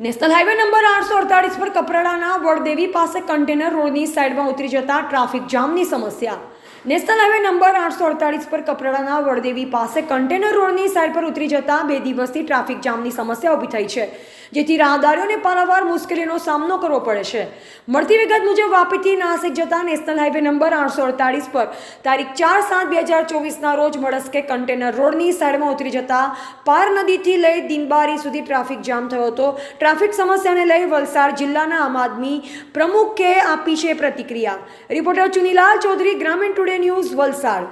National highway number 848 પર કપરાડાના વડદેવી પાસે container રોડની સાઈડમાં ઉતરી જતા ટ્રાફિક જામની સમસ્યા. નેશનલ હાઈવે નંબર 848 પર કપરાડાના વડદેવી પાસે કન્ટેનર રોડની સાઈડ પર ઉતરી જતા 2 દિવસથી ટ્રાફિક જામની સમસ્યા ઊભી થઈ છે, જેથી રાહદારીઓને પારાવાર મુશ્કેલીનો સામનો કરવો પડે છે. મળતી વિગત મુજબ વાપીથી નાસિક જતા નેશનલ હાઈવે નંબર 848 પર તારીખ 4/7/2024ના રોજ મળસ્કે કન્ટેનર રોડની સાઈડમાં ઉતરી જતા પાર નદીથી લઈ દિનબારી સુધી ટ્રાફિક જામ થયો હતો. ટ્રાફિક સમસ્યાને લઈ વલસાડ જિલ્લાના આમ આદમી પ્રમુખે આપી છે પ્રતિક્રિયા. રિપોર્ટર ચુનીલાલ ચૌધરી, ગ્રામીણ ટુડે ન્યૂઝ, વલસાડ.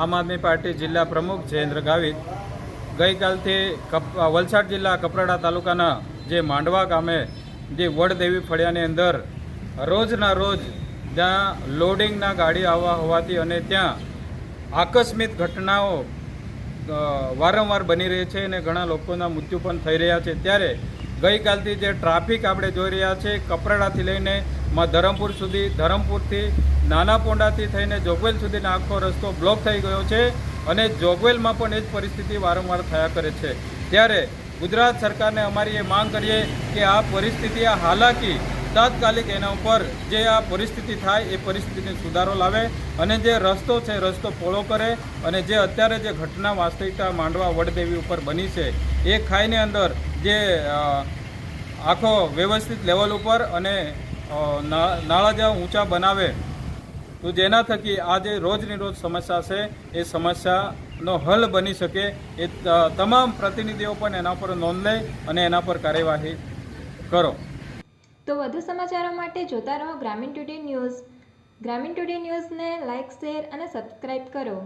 આમ આદમી પાર્ટી જિલ્લા પ્રમુખ જયેન્દ્ર ગાવિત ગઈકાલથી વલસાડ જિલ્લા કપરાડા તાલુકાના જે માંડવા ગામે જે વડદેવી ફળિયાની અંદર રોજના રોજ જ્યાં લોડિંગના ગાડી આવવા હોવાથી અને ત્યાં આકસ્મિક ઘટનાઓ વારંવાર બની રહી છે અને ઘણા લોકોના મૃત્યુ પણ થઈ રહ્યા છે. ત્યારે ગઈકાલથી જે ટ્રાફિક આપણે જોઈ રહ્યા છે, કપરાડાથી લઈને ધરમપુર સુધી, ધરમપુરથી નાના પોંડાથી થઈને જોગવેલ સુધીનો આખો રસ્તો બ્લોક થઈ ગયો છે અને જોગવેલમાં પણ એ જ પરિસ્થિતિ વારંવાર થયા કરે છે. ત્યારે ગુજરાત સરકારને અમારી એ માંગ કરીએ કે આ પરિસ્થિતિ, આ હાલાકી તાત્કાલિક એના ઉપર જે આ પરિસ્થિતિ થાય એ પરિસ્થિતિને સુધારો લાવે અને જે રસ્તો છે રસ્તો પહોળો કરે અને જે અત્યારે જે ઘટના વાસ્તવિકતા માંડવા વડદેવી ઉપર બની છે એ ખાઈની અંદર જે આખો વ્યવસ્થિત લેવલ ઉપર અને નાળા જેવા ઊંચા બનાવે તો જેના થકી આ જે રોજની રોજ સમસ્યા છે એ સમસ્યાનો હલ બની શકે એ તમામ પ્રતિનિધિઓ પણ એના પર નોંધ લે અને એના પર કાર્યવાહી કરો. તો વધુ સમાચારો માટે જોતા રહો ગ્રામીણ ટુડે ન્યૂઝ. ગ્રામીણ ટુડે ન્યૂઝને લાઇક, શેર અને સબસ્ક્રાઇબ કરો.